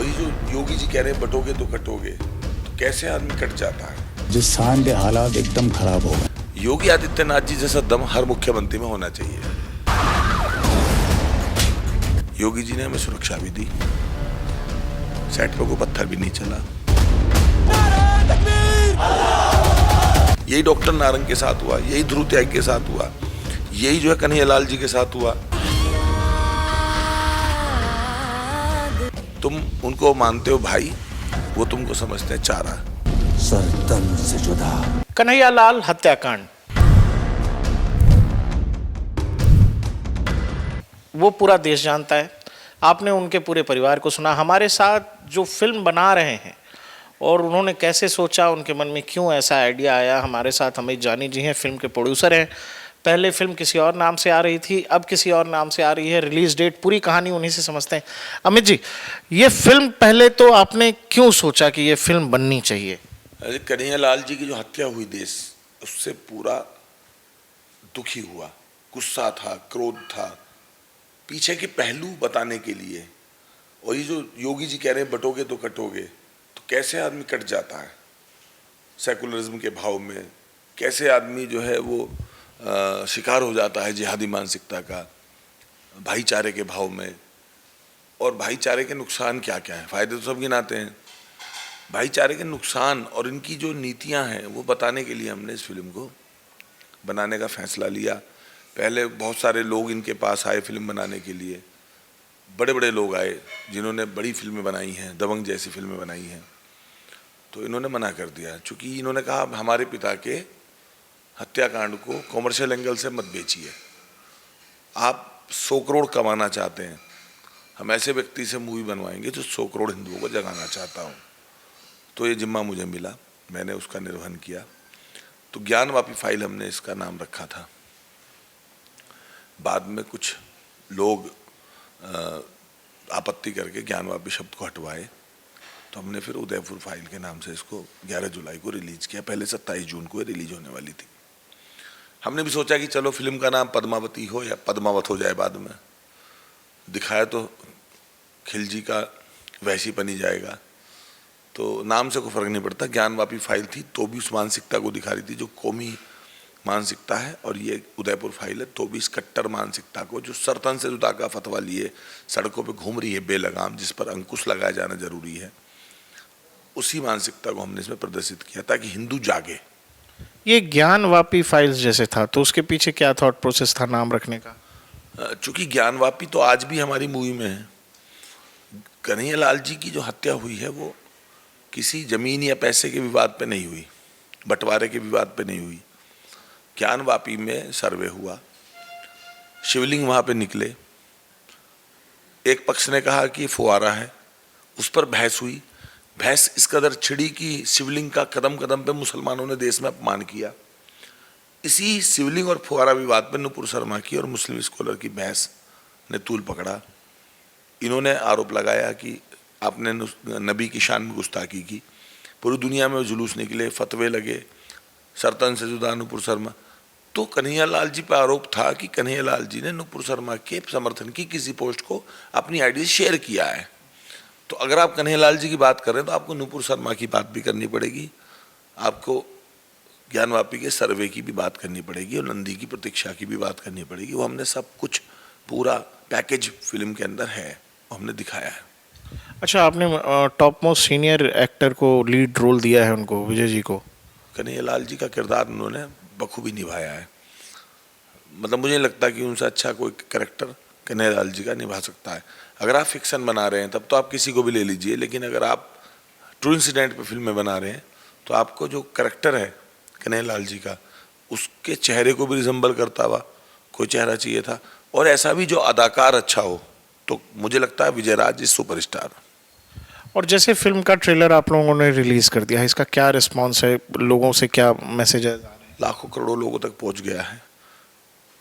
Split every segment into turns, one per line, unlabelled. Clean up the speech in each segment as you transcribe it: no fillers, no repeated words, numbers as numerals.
वही जो योगी जी कह रहे हैं बटोगे तो कटोगे, तो कैसे आदमी कट जाता है।
जिस स्थान पे हालात एकदम खराब हो गए,
योगी आदित्यनाथ जी जैसा दम हर मुख्यमंत्री में होना चाहिए। योगी जी ने हमें सुरक्षा भी दी, सेट पे कोई पत्थर भी नहीं चला। यही डॉक्टर नारंग के साथ हुआ, यही ध्रुव त्यागी के साथ हुआ, यही जो है कन्हैयालाल जी के साथ हुआ। तुम उनको मानते हो भाई, वो तुमको समझते हैं चारा।
सर तन से जुदा।
कन्हैयालाल हत्याकांड, वो पूरा देश जानता है। आपने उनके पूरे परिवार को सुना। हमारे साथ जो फिल्म बना रहे हैं और उन्होंने कैसे सोचा, उनके मन में क्यों ऐसा आइडिया आया, हमारे साथ अमित जानी जी हैं, फिल्म के प्रोड्यूसर हैं। पहले फिल्म किसी और नाम से आ रही थी, अब किसी और नाम से आ रही है। रिलीज डेट, पूरी कहानी उन्हीं से समझते हैं। अमित जी, ये फिल्म पहले तो आपने क्यों सोचा कि ये फिल्म बननी चाहिए?
अरे कन्हैयालाल जी की जो हत्या हुई देश, उससे पूरा दुखी हुआ, गुस्सा था, क्रोध था, पीछे के पहलू बताने के लिए। और ये जो योगी जी कह रहे हैं बटोगे तो कटोगे, तो कैसे आदमी कट जाता है सेकुलरिज्म के भाव में, कैसे आदमी जो है वो शिकार हो जाता है जिहादी मानसिकता का, भाईचारे के भाव में। और भाईचारे के नुकसान क्या क्या है, फायदे तो सब गिनाते हैं, भाईचारे के नुकसान और इनकी जो नीतियां हैं वो बताने के लिए हमने इस फिल्म को बनाने का फैसला लिया। पहले बहुत सारे लोग इनके पास आए फिल्म बनाने के लिए, बड़े बड़े लोग आए जिन्होंने बड़ी फिल्में बनाई हैं, दबंग जैसी फिल्में बनाई हैं, तो इन्होंने मना कर दिया। चूँकि इन्होंने कहा हमारे पिता के हत्याकांड को कॉमर्शियल एंगल से मत बेचिए, आप 100 करोड़ कमाना चाहते हैं, हम ऐसे व्यक्ति से मूवी बनवाएंगे जो 100 करोड़ हिंदुओं को जगाना चाहता हूँ। तो ये जिम्मा मुझे मिला, मैंने उसका निर्वहन किया। तो ज्ञानवापी फाइल हमने इसका नाम रखा था। बाद में कुछ लोग आपत्ति करके ज्ञानवापी शब्द को हटवाए, तो हमने फिर उदयपुर फाइल के नाम से इसको 11 जुलाई को रिलीज किया। पहले 27 जून को रिलीज होने वाली थी। हमने भी सोचा कि चलो फिल्म का नाम पद्मावती हो या पद्मावत हो जाए, बाद में दिखाया तो खिलजी का वैसी बनी जाएगा, तो नाम से कोई फर्क नहीं पड़ता। ज्ञानवापी फाइल थी तो भी उस मानसिकता को दिखा रही थी जो कौमी मानसिकता है, और ये उदयपुर फाइल है तो भी इस कट्टर मानसिकता को, जो सरतन से जुदा का फतवा लिए सड़कों पे घूम रही है बेलगाम, जिस पर अंकुश लगाया जाना जरूरी है, उसी मानसिकता को हमने इसमें प्रदर्शित किया ताकि हिंदू जागे।
ये ज्ञानवापी फाइल्स जैसे था, तो उसके पीछे क्या थॉट प्रोसेस था नाम रखने का?
चूंकि ज्ञानवापी तो आज भी हमारी मूवी में है। कन्हैयालाल जी की जो हत्या हुई है वो किसी जमीन या पैसे के विवाद पे नहीं हुई, बंटवारे के विवाद पे नहीं हुई। ज्ञानवापी में सर्वे हुआ, शिवलिंग वहाँ पे निकले, एक पक्ष ने कहा कि फुआरा है, उस पर बहस हुई। बहस इस कदर छिड़ी कि शिवलिंग का कदम कदम पे मुसलमानों ने देश में अपमान किया। इसी शिवलिंग और फुआरा विवाद पर नुपुर शर्मा की और मुस्लिम स्कॉलर की बहस ने तूल पकड़ा। इन्होंने आरोप लगाया कि आपने नबी की शान में गुस्ताखी की। पूरी दुनिया में जुलूस निकले, फतवे लगे, सरतन से जुदा नुपुर शर्मा। तो कन्हैयालाल जी पर आरोप था कि कन्हैयालाल जी ने नुपुर शर्मा के समर्थन की किसी पोस्ट को अपनी आईडी शेयर किया है। तो अगर आप कन्हैयालाल जी की बात कर रहे हैं तो आपको नुपुर शर्मा की बात भी करनी पड़ेगी, आपको ज्ञानवापी के सर्वे की भी बात करनी पड़ेगी, और नंदी की प्रतीक्षा की भी बात करनी पड़ेगी। वो हमने सब कुछ पूरा पैकेज फिल्म के अंदर है, हमने दिखाया है।
अच्छा, आपने टॉप मोस्ट सीनियर एक्टर को लीड रोल दिया है उनको, विजय जी को।
कन्हैयालाल जी का किरदार उन्होंने बखूबी निभाया है। मतलब मुझे नहीं लगता कि उनसे अच्छा कोई कैरेक्टर कन्हैयालाल जी का निभा सकता है। अगर आप फिक्शन बना रहे हैं तब तो आप किसी को भी ले लीजिए, लेकिन अगर आप ट्रू इंसिडेंट पे फिल्में बना रहे हैं तो आपको जो कैरेक्टर है कन्हैयालाल जी का, उसके चेहरे को भी रिजेंबल करता हुआ कोई चेहरा चाहिए था, और ऐसा भी जो अदाकार अच्छा हो। तो मुझे लगता है विजय राज इज सुपरस्टार।
और जैसे फिल्म का ट्रेलर आप लोगों ने रिलीज कर दिया है, इसका क्या रिस्पांस है, लोगों से क्या मैसेज है?
लाखों करोड़ों लोगों तक पहुंच गया है।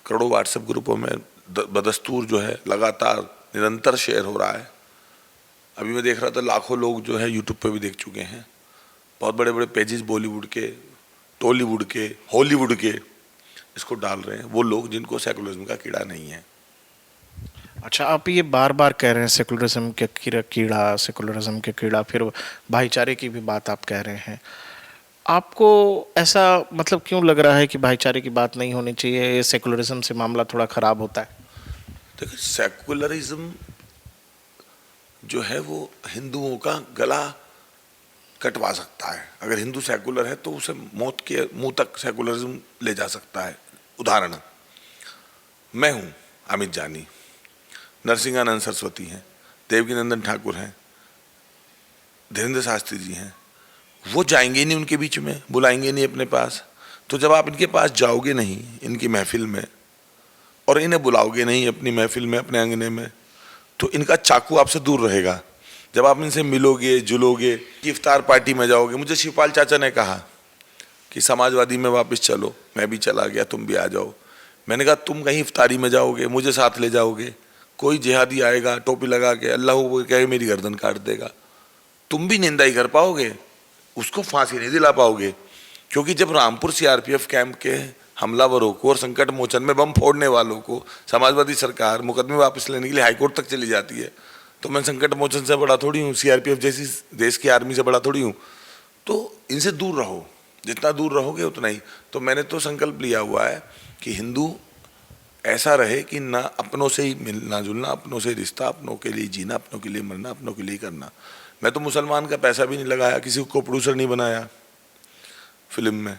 करोड़ों व्हाट्सएप ग्रुपों में बदस्तूर जो है लगातार निरंतर शेयर हो रहा है। अभी मैं देख रहा था लाखों लोग जो है यूट्यूब पे भी देख चुके हैं। बहुत बड़े बड़े पेजेस बॉलीवुड के, टॉलीवुड के, हॉलीवुड के इसको डाल रहे हैं, वो लोग जिनको सेकुलरिज्म का कीड़ा नहीं है।
अच्छा, आप ये बार बार कह रहे हैं सेकुलरिज्म के कीड़ा, सेकुलरिज्म के कीड़ा, फिर भाईचारे की भी बात आप कह रहे हैं। आपको ऐसा मतलब क्यों लग रहा है कि भाईचारे की बात नहीं होनी चाहिए, सेकुलरिज्म से मामला थोड़ा खराब होता है?
देखिए, सेकुलरिज्म जो है वो हिंदुओं का गला कटवा सकता है। अगर हिंदू सेकुलर है तो उसे मौत के मुंह तक सेकुलरिज्म ले जा सकता है। उदाहरण, मैं हूँ अमित जानी, नरसिंहानंद सरस्वती हैं, देवकीनंदन ठाकुर हैं, धीरेन्द्र शास्त्री जी हैं। वो जाएंगे नहीं उनके बीच में, बुलाएंगे नहीं अपने पास। तो जब आप इनके पास जाओगे नहीं इनकी महफिल में, और इन्हें बुलाओगे नहीं अपनी महफिल में, अपने अंगने में, तो इनका चाकू आपसे दूर रहेगा। जब आप इनसे मिलोगे जुलोगे, इफ्तार पार्टी में जाओगे, मुझे शिवपाल चाचा ने कहा कि समाजवादी में वापस चलो, मैं भी चला गया, तुम भी आ जाओ। मैंने कहा तुम कहीं इफ्तारी में जाओगे, मुझे साथ ले जाओगे, कोई जिहादी आएगा टोपी लगा के, अल्लाह वो कहे मेरी गर्दन काट देगा, तुम भी निंदा ही कर पाओगे, उसको फांसी नहीं दिला पाओगे। क्योंकि जब रामपुर सीआरपीएफ कैंप के हमलावरों को और संकट मोचन में बम फोड़ने वालों को समाजवादी सरकार मुकदमे वापस लेने के लिए हाईकोर्ट तक चली जाती है, तो मैं संकट मोचन से बड़ा थोड़ी हूँ, सीआरपीएफ जैसी देश की आर्मी से बड़ा थोड़ी हूँ। तो इनसे दूर रहो, जितना दूर रहोगे उतना ही। तो मैंने तो संकल्प लिया हुआ है कि हिंदू ऐसा रहे कि ना अपनों से ही मिलना जुलना, अपनों से रिश्ता, अपनों के लिए जीना, अपनों के लिए मरना, अपनों के लिए करना। मैं तो मुसलमान का पैसा भी नहीं लगाया, किसी को प्रोड्यूसर नहीं बनाया फिल्म में।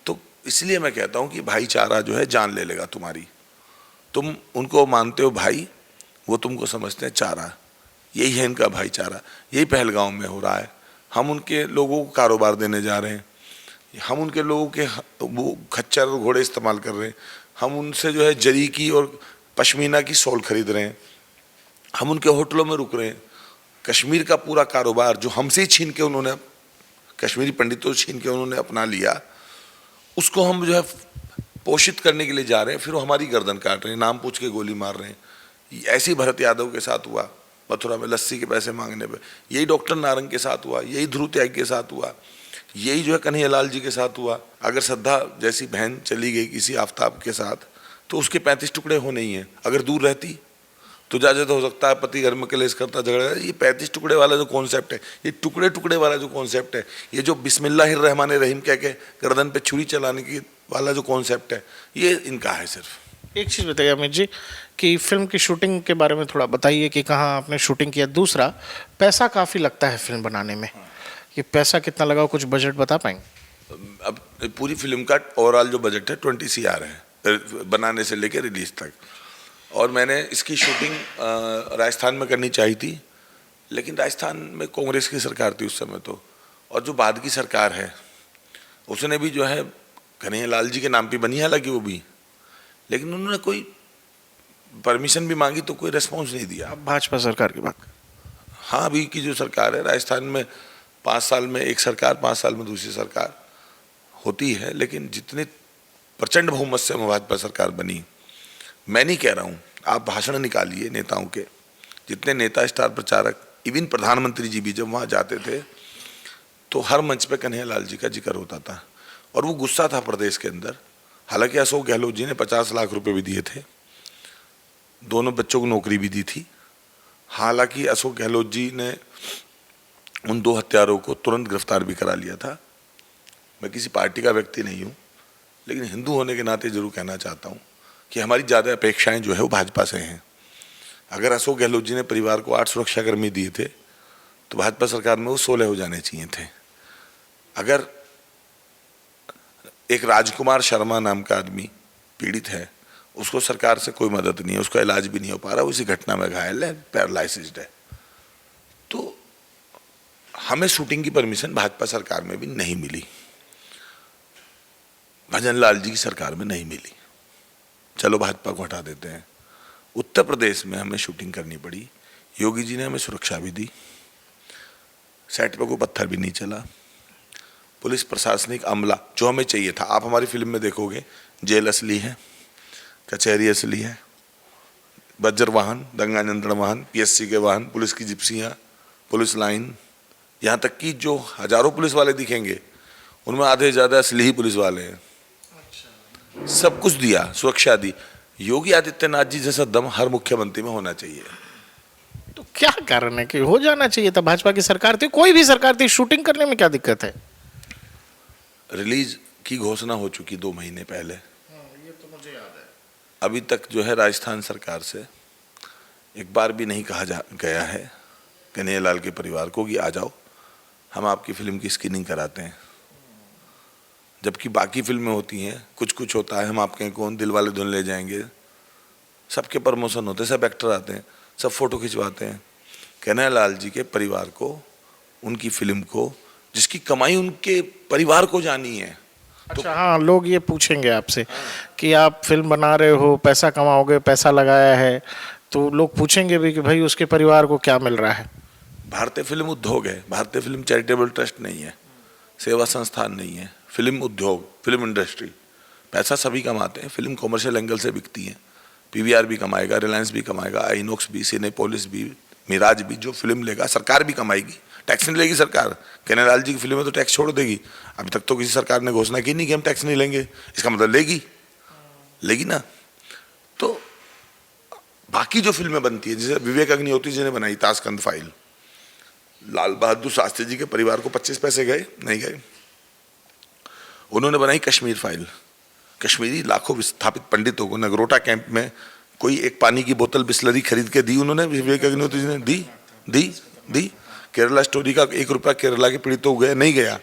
तो इसलिए मैं कहता हूँ कि भाईचारा जो है जान ले लेगा तुम्हारी। तुम उनको मानते हो भाई, वो तुमको समझते हैं चारा। यही है इनका भाईचारा। यही पहलगांव में हो रहा है। हम उनके लोगों को कारोबार देने जा रहे हैं, हम उनके लोगों के वो खच्चर और घोड़े इस्तेमाल कर रहे हैं, हम उनसे जो है जरी की और पश्मीना की शॉल खरीद रहे हैं, हम उनके होटलों में रुक रहे हैं। कश्मीर का पूरा कारोबार जो हमसे ही छीन के उन्होंने, कश्मीरी पंडितों से छीन के उन्होंने अपना लिया, उसको हम जो है पोषित करने के लिए जा रहे हैं, फिर वो हमारी गर्दन काट रहे हैं, नाम पूछ के गोली मार रहे हैं। ऐसी भरत यादव के साथ हुआ मथुरा में लस्सी के पैसे मांगने पे, यही डॉक्टर नारंग के साथ हुआ, यही ध्रुव त्यागी के साथ हुआ, यही जो है कन्हैयालाल जी के साथ हुआ। अगर श्रद्धा जैसी बहन चली गई किसी आफ्ताब के साथ तो उसके 35 टुकड़े होने ही हैं। अगर दूर रहती तो जाजे तो हो सकता है पति घर में कलेश करता झगड़ा। ये 35 टुकड़े वाला जो कॉन्सेप्ट है, ये टुकड़े टुकड़े वाला जो कॉन्सेप्ट है, ये जो बिस्मिल्लाहिर्रहमानिर रहीम कह के गर्दन पे छुरी चलाने की वाला जो कॉन्सेप्ट है, ये इनका है सिर्फ।
एक चीज़ बताइए अमित जी कि फिल्म की शूटिंग के बारे में थोड़ा बताइए कि कहाँ आपने शूटिंग किया। दूसरा, पैसा काफ़ी लगता है फिल्म बनाने में, ये पैसा कितना लगा, कुछ बजट बता पाएंगे?
अब पूरी फिल्म का ओवरऑल जो बजट है 20 CR है, बनाने से लेकर रिलीज तक। और मैंने इसकी शूटिंग राजस्थान में करनी चाहिए थी, लेकिन राजस्थान में कांग्रेस की सरकार थी उस समय तो, और जो बाद की सरकार है उसने भी जो है कन्हैयालाल जी के नाम पे बनी है हालांकि वो भी, लेकिन उन्होंने कोई परमिशन भी मांगी तो कोई रिस्पॉन्स नहीं दिया।
अब भाजपा सरकार की बात।
हाँ, अभी की जो सरकार है राजस्थान में 5 साल में एक सरकार, 5 साल में दूसरी सरकार होती है, लेकिन जितने प्रचंड बहुमत से भाजपा सरकार बनी, मैं नहीं कह रहा हूँ, आप भाषण निकालिए नेताओं के, जितने नेता स्टार प्रचारक, इवन प्रधानमंत्री जी भी जब वहाँ जाते थे तो हर मंच पे कन्हैयालाल जी का जिक्र होता था, और वो गुस्सा था प्रदेश के अंदर। हालांकि अशोक गहलोत जी ने 50 लाख रुपए भी दिए थे, दोनों बच्चों को नौकरी भी दी थी। हालांकि अशोक गहलोत जी ने उन 2 हत्यारों को तुरंत गिरफ्तार भी करा लिया था। मैं किसी पार्टी का व्यक्ति नहीं हूँ, लेकिन हिंदू होने के नाते जरूर कहना चाहता हूँ कि हमारी ज़्यादा अपेक्षाएं जो है वो भाजपा से हैं। अगर अशोक गहलोत जी ने परिवार को 8 सुरक्षाकर्मी दिए थे तो भाजपा सरकार में वो 16 हो जाने चाहिए थे। अगर एक राजकुमार शर्मा नाम का आदमी पीड़ित है, उसको सरकार से कोई मदद नहीं है, उसका इलाज भी नहीं हो पा रहा, उसी घटना में घायल है, पैरालाइसिस्ड है, तो हमें शूटिंग की परमिशन भाजपा सरकार में भी नहीं मिली, भजन लाल जी की सरकार में नहीं मिली। चलो भाजपा को हटा देते हैं। उत्तर प्रदेश में हमें शूटिंग करनी पड़ी, योगी जी ने हमें सुरक्षा भी दी, सेट पर कोई पत्थर भी नहीं चला, पुलिस प्रशासनिक अमला जो हमें चाहिए था। आप हमारी फिल्म में देखोगे जेल असली है, कचहरी असली है, बज्र वाहन, दंगा नियंत्रण वाहन, PSC के वाहन, पुलिस की जिप्सियाँ, पुलिस लाइन, यहाँ तक कि जो हजारों पुलिस वाले दिखेंगे उनमें आधे ज़्यादा असली ही पुलिस वाले हैं। सब कुछ दिया, सुरक्षा दी। योगी आदित्यनाथ जी जैसा दम हर मुख्यमंत्री में होना चाहिए।
तो क्या कारण है कि हो जाना चाहिए था? भाजपा की सरकार थी, कोई भी सरकार थी, शूटिंग करने में क्या दिक्कत है?
रिलीज की घोषणा हो चुकी 2 महीने पहले,
ये तो मुझे याद है।
अभी तक जो है राजस्थान सरकार से एक बार भी नहीं कहा जा गया है कन्हैयालाल के परिवार को कि आ जाओ हम आपकी फिल्म की स्क्रीनिंग कराते हैं। जबकि बाकी फिल्में होती हैं, कुछ कुछ होता है, हम आपके हैं कौन, दिल वाले दुल्हन ले जाएंगे, सबके प्रमोशन होते हैं, सब एक्टर आते हैं, सब फोटो खिंचवाते हैं। कन्हैयालाल जी के परिवार को, उनकी फिल्म को, जिसकी कमाई उनके परिवार को जानी है।
अच्छा, हाँ, लोग ये पूछेंगे आपसे कि आप फिल्म बना रहे हो, पैसा कमाओगे, पैसा लगाया है, तो लोग पूछेंगे भी कि भाई उसके परिवार को क्या मिल रहा है।
भारतीय फिल्म उद्योग है, भारतीय फिल्म चैरिटेबल ट्रस्ट नहीं है, सेवा संस्थान नहीं है। फिल्म उद्योग, फिल्म इंडस्ट्री, पैसा सभी कमाते हैं। फिल्म कॉमर्शियल एंगल से बिकती है, पीवीआर भी कमाएगा, रिलायंस भी कमाएगा, आइनॉक्स भी, सिनेपोलिस भी, मिराज भी। जो फिल्म लेगा सरकार भी कमाएगी, टैक्स नहीं लेगी सरकार। कन्हैयालाल जी की फिल्म में तो टैक्स छोड़ देगी। अभी तक तो किसी सरकार ने घोषणा की नहीं कि हम टैक्स नहीं लेंगे, इसका मतलब लेगी ना। तो बाकी जो फिल्में बनती है, जैसे विवेक अग्निहोत्री जी ने बनाई ताशकंद फाइल, लाल बहादुर शास्त्री जी के परिवार को 25 पैसे गए नहीं गए। उन्होंने बनाई कश्मीर फाइल, कश्मीरी लाखों विस्थापित पंडितों को नगरोटा कैंप में कोई एक पानी की बोतल बिस्लरी खरीद के दी उन्होंने, विवेक अग्निहोत्री जी ने दी। केरला स्टोरी का 1 रुपया केरला के पीड़ितों को गया नहीं गया।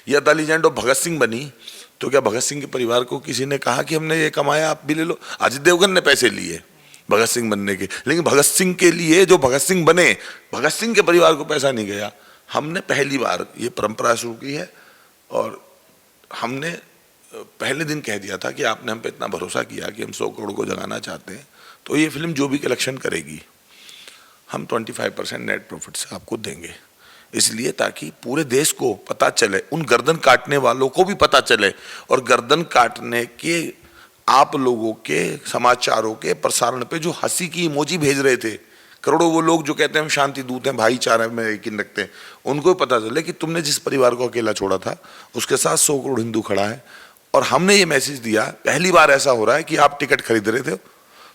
यह the legend of Bhagat Singh बनी, तो क्या भगत सिंह के परिवार को किसी ने कहा कि हमने ये कमाया आप भी ले लो? अजय देवगन ने पैसे लिए भगत सिंह बनने के, लेकिन भगत सिंह के लिए जो भगत सिंह बने, भगत सिंह के परिवार को पैसा नहीं गया। हमने पहली बार ये परंपरा शुरू की है और हमने पहले दिन कह दिया था कि आपने हम पे इतना भरोसा किया कि हम 100 करोड़ को जगाना चाहते हैं, तो ये फिल्म जो भी कलेक्शन करेगी हम 25% नेट प्रॉफिट से आपको देंगे। इसलिए ताकि पूरे देश को पता चले, उन गर्दन काटने वालों को भी पता चले, और गर्दन काटने के आप लोगों के समाचारों के प्रसारण पे जो हंसी की इमोजी भेज रहे थे करोड़ों, वो लोग जो कहते हैं हम शांति दूत हैं, भाईचारा में यकीन रखते हैं, उनको भी पता चले कि तुमने जिस परिवार को अकेला छोड़ा था उसके साथ 100 करोड़ हिंदू खड़ा है। और हमने ये मैसेज दिया, पहली बार ऐसा हो रहा है कि आप टिकट खरीद रहे थे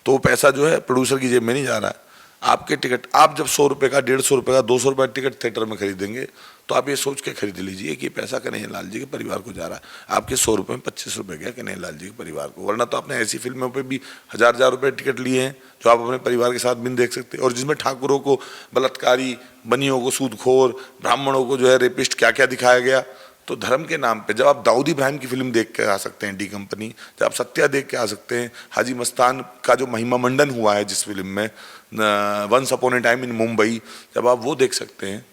तो वो पैसा जो है प्रोड्यूसर की जेब में नहीं जा रहा है। आपके टिकट, आप जब 100 रुपये का, 150 रुपये का, 200 रुपये का टिकट थिएटर में खरीदेंगे तो आप ये सोच के खरीद लीजिए कि पैसा कन्हैयालाल जी के परिवार को जा रहा है। आपके 100 रुपये में 25 रुपये गया कन्हैयालाल जी के परिवार को। वरना तो आपने ऐसी फिल्मों पे भी हजार रुपये टिकट लिए हैं जो आप अपने परिवार के साथ भी नहीं देख सकते, और जिसमें ठाकुरों को बलात्कारी, बनियों को सूदखोर, ब्राह्मणों को जो है रेपिस्ट, क्या क्या दिखाया गया। तो धर्म के नाम पे जब आप दाऊद इब्राहिम की फिल्म देख के आ सकते हैं, डी कंपनी, जब आप सत्या देख के आ सकते हैं, हाजी मस्तान का जो महिमा मंडन हुआ है जिस फिल्म में, once upon a time in Mumbai, जब आप वो देख सकते हैं,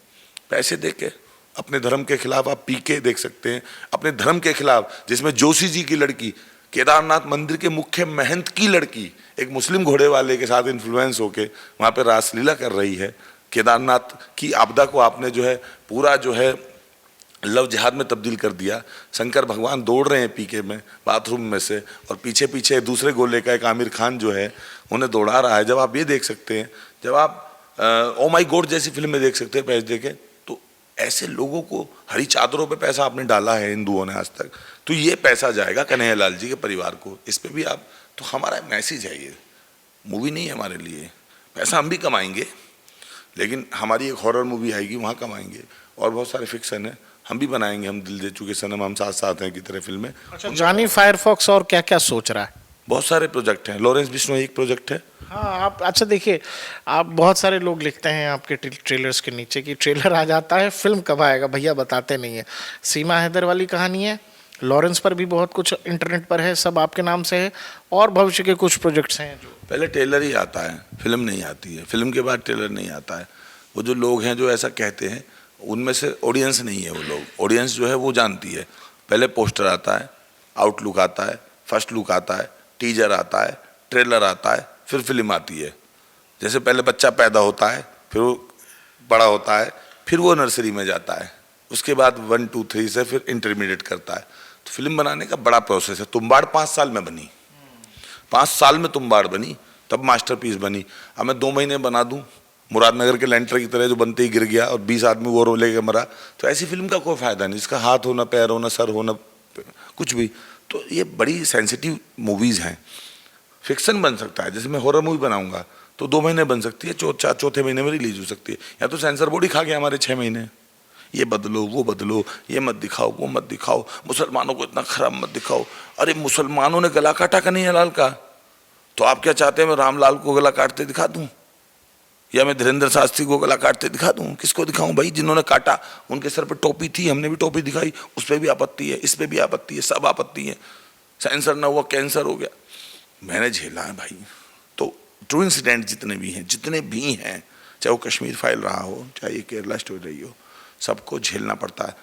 पैसे दे के अपने धर्म के खिलाफ आप पीके देख सकते हैं, अपने धर्म के खिलाफ, जिसमें जोशी जी की लड़की, केदारनाथ मंदिर के मुख्य महंत की लड़की एक मुस्लिम घोड़े वाले के साथ इन्फ्लुएंस होके वहाँ पे रासलीला कर रही है। केदारनाथ की आपदा को आपने जो है पूरा जो है लव जिहाद में तब्दील कर दिया। शंकर भगवान दौड़ रहे हैं पीके में, बाथरूम में से, और पीछे पीछे दूसरे गोले का एक आमिर खान जो है उन्हें दौड़ा रहा है। जब आप ये देख सकते हैं, जब आप ओ माई गॉड जैसी फिल्में देख सकते हैं पैसे देके, तो ऐसे लोगों को हरी चादरों पे पैसा आपने डाला है हिंदुओं ने आज तक, तो ये पैसा जाएगा कन्हैयालाल जी के परिवार को। इस पर भी आप, तो हमारा मैसेज है, ये मूवी नहीं है हमारे लिए। पैसा हम भी कमाएंगे, लेकिन हमारी एक हॉरर मूवी आएगी, वहाँ कमाएंगे, और बहुत सारे फिक्शन है हम भी बनाएंगे। हम दिल दे चुके सनम, हम साथ साथ हैं की तरह फिल्में।
अच्छा, जानी फायरफॉक्स और क्या क्या सोच रहा है?
बहुत सारे प्रोजेक्ट हैं। लॉरेंस बिश्नोई एक प्रोजेक्ट है।
हाँ, आप अच्छा देखिए, आप बहुत सारे लोग लिखते हैं आपके ट्रेलर्स के नीचे कि ट्रेलर आ जाता है, फिल्म कब आएगा, भैया बताते नहीं है। सीमा हैदर वाली कहानी है, लॉरेंस पर भी बहुत कुछ इंटरनेट पर है, सब आपके नाम से है, और भविष्य के कुछ प्रोजेक्ट्स हैं जो
पहले ट्रेलर ही आता है, फिल्म नहीं आती है, फिल्म के बाद ट्रेलर नहीं आता है। वो जो लोग हैं जो ऐसा कहते हैं, उनमें से ऑडियंस नहीं है वो लोग। ऑडियंस जो है वो जानती है, पहले पोस्टर आता है, आउटलुक आता है, फर्स्ट लुक आता है, टीजर आता है, ट्रेलर आता है, फिर फिल्म आती है। जैसे पहले बच्चा पैदा होता है, फिर वो बड़ा होता है, फिर वो नर्सरी में जाता है, उसके बाद 1 2 3 से फिर इंटरमीडिएट करता है। तो फिल्म बनाने का बड़ा प्रोसेस है। तुम्बाड़ 5 साल में बनी, 5 साल में तुम्बाड़ बनी, तब मास्टरपीस बनी। अब मैं 2 महीने बना दूं, मुरादनगर के लेंटर की तरह जो बनते ही गिर गया और 20 आदमी वो रो लेके मरा, तो ऐसी फिल्म का कोई फायदा नहीं। इसका हाथ होना, पैर होना, सर होना, कुछ भी। तो ये बड़ी सेंसिटिव मूवीज़ हैं। फिक्शन बन सकता है, जैसे मैं हॉरर मूवी बनाऊंगा तो 2 महीने बन सकती है, चौथे महीने में रिलीज हो सकती है, या तो सेंसर बोर्ड ही खा गया हमारे 6 महीने, ये बदलो वो बदलो, ये मत दिखाओ वो मत दिखाओ, मुसलमानों को इतना खराब मत दिखाओ। अरे मुसलमानों ने गला काटा कन्हैया लाल का, तो आप क्या चाहते हैं मैं रामलाल को गला काटते दिखा दूं, या मैं धीरेन्द्र शास्त्री को गला काटते दिखा दूं? किसको दिखाऊं भाई? जिन्होंने काटा उनके सर पे टोपी थी, हमने भी टोपी दिखाई, उस पर भी आपत्ति है, इस पर भी आपत्ति है, सब आपत्ति है। सेंसर ना हुआ कैंसर हो गया, मैंने झेला है भाई। तो ट्रू इंसिडेंट जितने भी हैं चाहे वो कश्मीर फाइल रहा हो, चाहे ये केरला स्टोरी रही हो, सबको झेलना पड़ता है।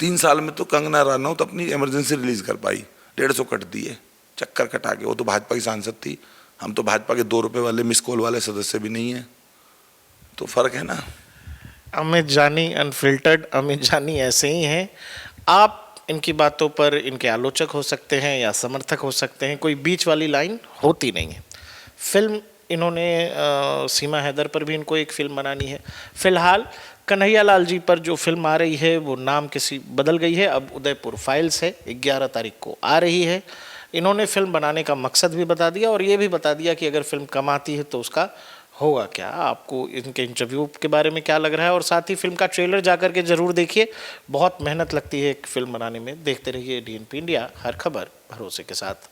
3 साल में तो कंगना रनौत अपनी इमरजेंसी रिलीज कर पाई, 150 कट दिए, चक्कर कटा के। वो तो भाजपा की सांसद थी, हम तो भाजपा के 2 रुपए वाले मिस कॉल वाले सदस्य भी नहीं है, तो फर्क है ना।
अमित जानी अनफिल्टर्ड अमित जानी ऐसे ही हैं। आप इनकी बातों पर इनके आलोचक हो सकते हैं या समर्थक हो सकते हैं, कोई बीच वाली लाइन होती नहीं है। फिल्म इन्होंने सीमा हैदर पर भी इनको एक फिल्म बनानी है। फिलहाल कन्हैया लाल जी पर जो फिल्म आ रही है वो नाम किसी बदल गई है, अब उदयपुर फाइल्स है, 11 तारीख को आ रही है। इन्होंने फिल्म बनाने का मकसद भी बता दिया और ये भी बता दिया कि अगर फिल्म कम आती है तो उसका होगा क्या। आपको इनके इंटरव्यू के बारे में क्या लग रहा है, और साथ ही फिल्म का ट्रेलर जाकर के ज़रूर देखिए, बहुत मेहनत लगती है एक फिल्म बनाने में। देखते रहिए DNP इंडिया, हर खबर भरोसे के साथ।